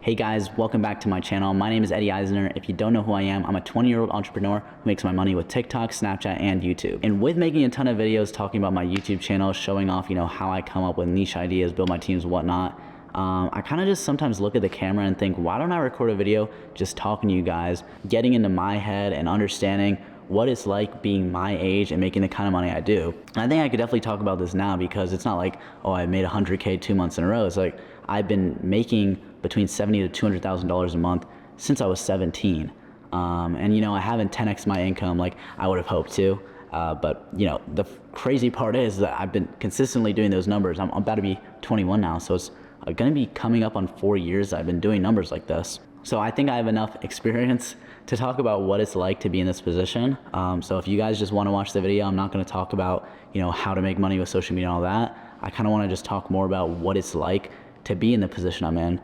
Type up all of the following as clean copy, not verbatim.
Hey guys, welcome back to my channel. My name is Eddie Eisner. If you don't know who I am, I'm a 20-year-old entrepreneur who makes my money with TikTok, Snapchat, and YouTube. And with making a ton of videos talking about my YouTube channel, showing off, how I come up with niche ideas, build my teams, whatnot, I kind of just sometimes look at the camera and think, why don't I record a video just talking to you guys, getting into my head and understanding what it's like being my age and making the kind of money I do. And I think I could definitely talk about this now because it's not like, oh, I made 100K 2 months in a row. It's like I've been making between $70,000 to $200,000 a month since I was 17. And I haven't 10x my income like I would have hoped to. But the crazy part is that I've been consistently doing those numbers. I'm about to be 21 now, so it's gonna be coming up on 4 years I've been doing numbers like this. So I think I have enough experience to talk about what it's like to be in this position. So if you guys just want to watch the video, I'm not going to talk about how to make money with social media and all that. I kind of want to just talk more about what it's like to be in the position I'm in.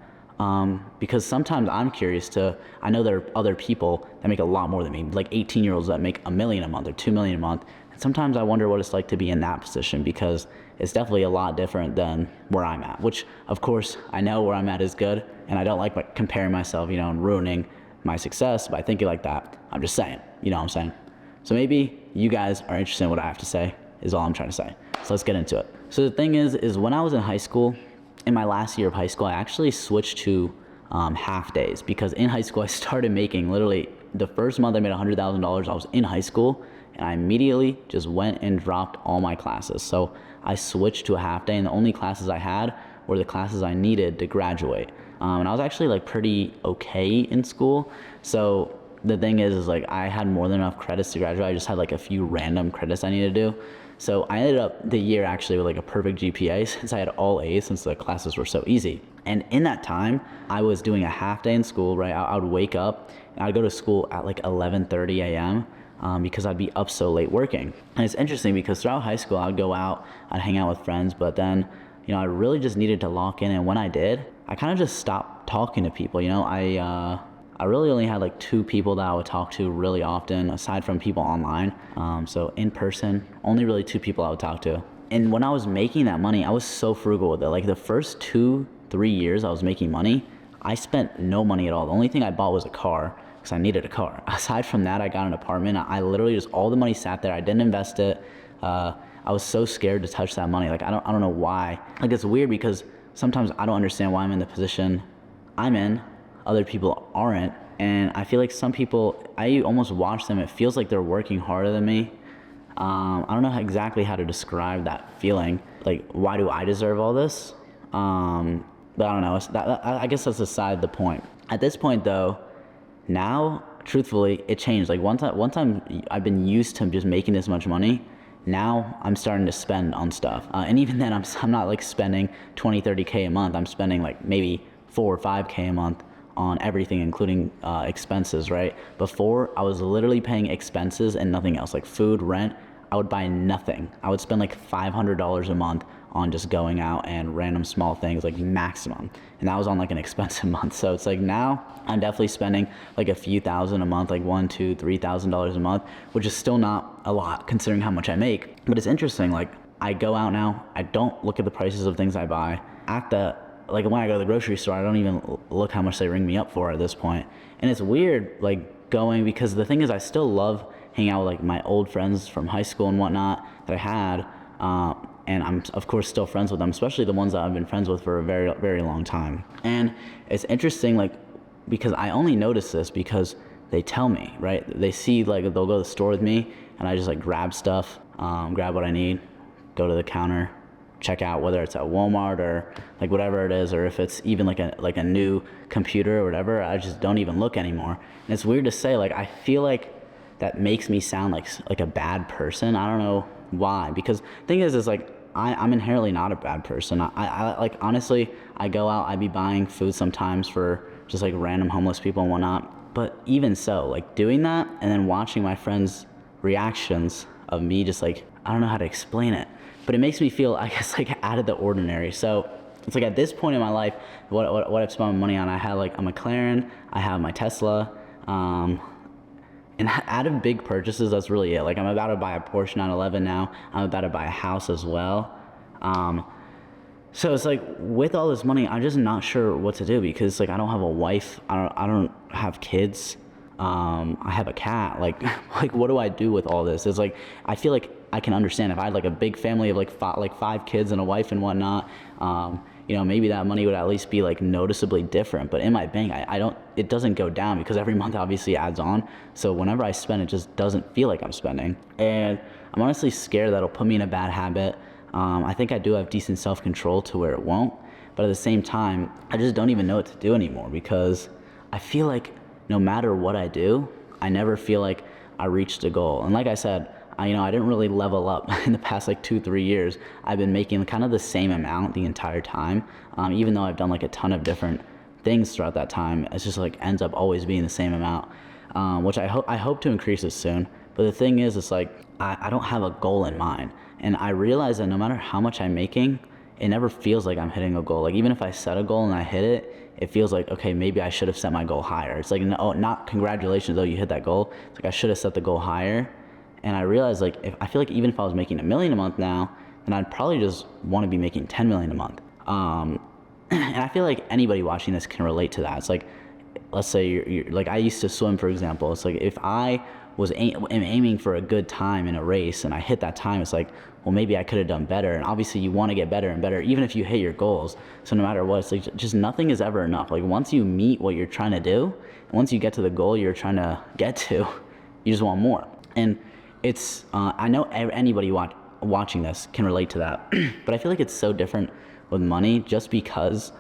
Because sometimes I'm curious I know there are other people that make a lot more than me, like 18-year-olds that make $1 million a month or $2 million a month. And sometimes I wonder what it's like to be in that position because it's definitely a lot different than where I'm at, which of course I know where I'm at is good. And I don't like comparing myself, and ruining my success by thinking like that. I'm just saying, what I'm saying? So maybe you guys are interested in what I have to say is all I'm trying to say. So let's get into it. So the thing is when I was in high school, in my last year of high school, I actually switched to half days because in high school I started making literally the first month I made $100,000. I was in high school and I immediately just went and dropped all my classes. So I switched to a half day and the only classes I had were the classes I needed to graduate. And I was actually like pretty okay in school. So the thing is like I had more than enough credits to graduate. I just had like a few random credits I needed to do. So I ended up the year actually with like a perfect GPA since I had all A's since the classes were so easy. And in that time, I was doing a half day in school, right? I would wake up and I'd go to school at like 11:30 a.m. Because I'd be up so late working. And it's interesting because throughout high school, I'd go out, I'd hang out with friends, but then, I really just needed to lock in. And when I did, I kind of just stopped talking to people. I really only had like 2 people that I would talk to really often, aside from people online. So in person, only really 2 people I would talk to. And when I was making that money, I was so frugal with it. Like the first 2-3 years I was making money, I spent no money at all. The only thing I bought was a car because I needed a car. Aside from that, I got an apartment. I literally just, all the money sat there. I didn't invest it. I was so scared to touch that money. Like I don't know why. Like it's weird because sometimes I don't understand why I'm in the position I'm in. Other people aren't. And I feel like some people, I almost watch them, it feels like they're working harder than me. I don't know exactly how to describe that feeling. Like, why do I deserve all this? But I don't know. I guess that's aside the point. At this point though, now, truthfully, it changed. Like one time I've been used to just making this much money. Now I'm starting to spend on stuff. And even then I'm not like spending 20, 30K a month. I'm spending like maybe 4 or 5K a month on everything, including expenses, right? Before, I was literally paying expenses and nothing else, like food, rent. I would buy nothing. I would spend like $500 a month on just going out and random small things, like maximum. And that was on like an expensive month. So it's like now I'm definitely spending like a few thousand a month, like $1,000, $2,000, $3,000 a month, which is still not a lot considering how much I make. But it's interesting, like I go out now, I don't look at the prices of things I buy. Like when I go to the grocery store, I don't even look how much they ring me up for at this point. And it's weird like going, because the thing is I still love hanging out with like my old friends from high school and whatnot that I had. And I'm of course still friends with them, especially the ones that I've been friends with for a very, very long time. And it's interesting, like, because I only notice this because they tell me, right? They see, like, they'll go to the store with me and I just like grab stuff, grab what I need, go to the counter, check out, whether it's at Walmart or like whatever it is, or if it's even like a new computer or whatever, I just don't even look anymore. And it's weird to say, like, I feel like that makes me sound like a bad person. I don't know why, because the thing is like I'm inherently not a bad person. I like, honestly, I go out, I be buying food sometimes for just like random homeless people and whatnot. But even so, like doing that and then watching my friends' reactions of me just like, I don't know how to explain it, but it makes me feel, I guess, like out of the ordinary. So it's like at this point in my life, what I've spent my money on, I have like a McLaren, I have my Tesla, and out of big purchases, that's really it. Like I'm about to buy a Porsche 911 now. I'm about to buy a house as well. So it's like with all this money, I'm just not sure what to do because like I don't have a wife, I don't have kids. I have a cat. Like like what do I do with all this? It's like I feel like I can understand if I had like a big family of like five kids and a wife and whatnot. You know, maybe that money would at least be like noticeably different. But in my bank, I don't. It doesn't go down because every month obviously adds on. So whenever I spend, it just doesn't feel like I'm spending. And I'm honestly scared that it'll put me in a bad habit. I think I do have decent self-control to where it won't, but at the same time, I just don't even know what to do anymore because I feel like no matter what I do, I never feel like I reached a goal. And like I said, I didn't really level up in the past like 2-3 years. I've been making kind of the same amount the entire time, even though I've done like a ton of different things throughout that time. It's just like ends up always being the same amount, which I hope to increase it soon. But the thing is, it's like I don't have a goal in mind. And I realize that no matter how much I'm making, it never feels like I'm hitting a goal. Like even if I set a goal and I hit it, it feels like, okay, maybe I should have set my goal higher. It's like, no, not congratulations, though you hit that goal. It's like I should have set the goal higher. And I realized like, I feel like even if I was making $1 million a month now, then I'd probably just want to be making $10 million a month. And I feel like anybody watching this can relate to that. It's like, let's say you're like, I used to swim, for example. It's like if I was aiming for a good time in a race and I hit that time, it's like, well, maybe I could have done better. And obviously you want to get better and better, even if you hit your goals. So no matter what, it's like just nothing is ever enough. Like once you meet what you're trying to do, once you get to the goal you're trying to get to, you just want more. And it's, I know anybody watching this can relate to that, but I feel like it's so different with money just because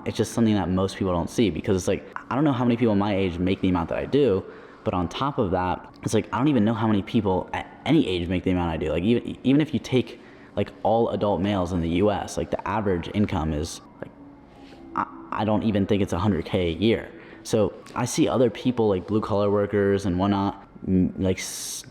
it's just something that most people don't see, because it's like, I don't know how many people my age make the amount that I do, but on top of that, it's like, I don't even know how many people at any age make the amount I do. Like even if you take like all adult males in the US, like the average income is like, I don't even think it's 100K a year. So I see other people like blue collar workers and whatnot, like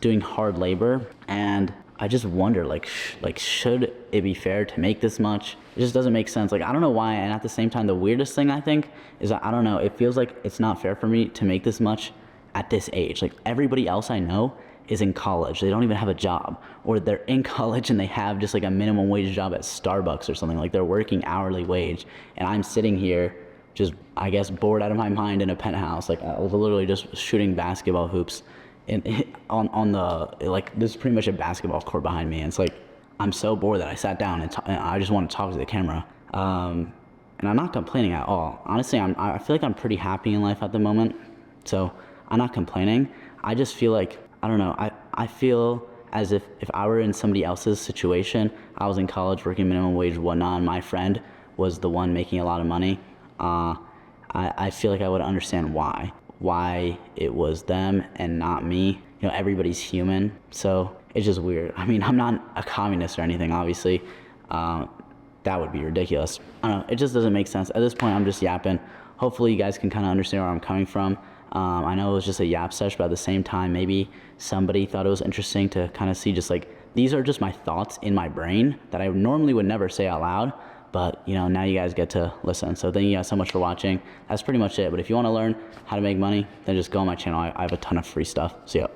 doing hard labor, and I just wonder like should it be fair to make this much? It just doesn't make sense. Like I don't know why. And at the same time, the weirdest thing I think is that, I don't know, it feels like it's not fair for me to make this much at this age. Like everybody else I know is in college. They don't even have a job, or they're in college and they have just like a minimum wage job at Starbucks or something. Like they're working hourly wage, and I'm sitting here just, I guess, bored out of my mind in a penthouse. Like I was literally just shooting basketball hoops on the, like, this is pretty much a basketball court behind me. And it's like, I'm so bored that I sat down and I just want to talk to the camera. And I'm not complaining at all. Honestly, I feel like I'm pretty happy in life at the moment. So I'm not complaining. I just feel like, I don't know, I feel as if I were in somebody else's situation, I was in college working minimum wage, whatnot, and my friend was the one making a lot of money. I feel like I would understand why it was them and not me. You know, everybody's human, so it's just weird. I mean, I'm not a communist or anything, obviously. That would be ridiculous. I don't know, it just doesn't make sense. At this point, I'm just yapping. Hopefully you guys can kind of understand where I'm coming from. I know it was just a yap sesh, but at the same time, maybe somebody thought it was interesting to kind of see just like, these are just my thoughts in my brain that I normally would never say out loud. But, you know, now you guys get to listen. So thank you guys so much for watching. That's pretty much it. But if you want to learn how to make money, then just go on my channel. I have a ton of free stuff. See ya.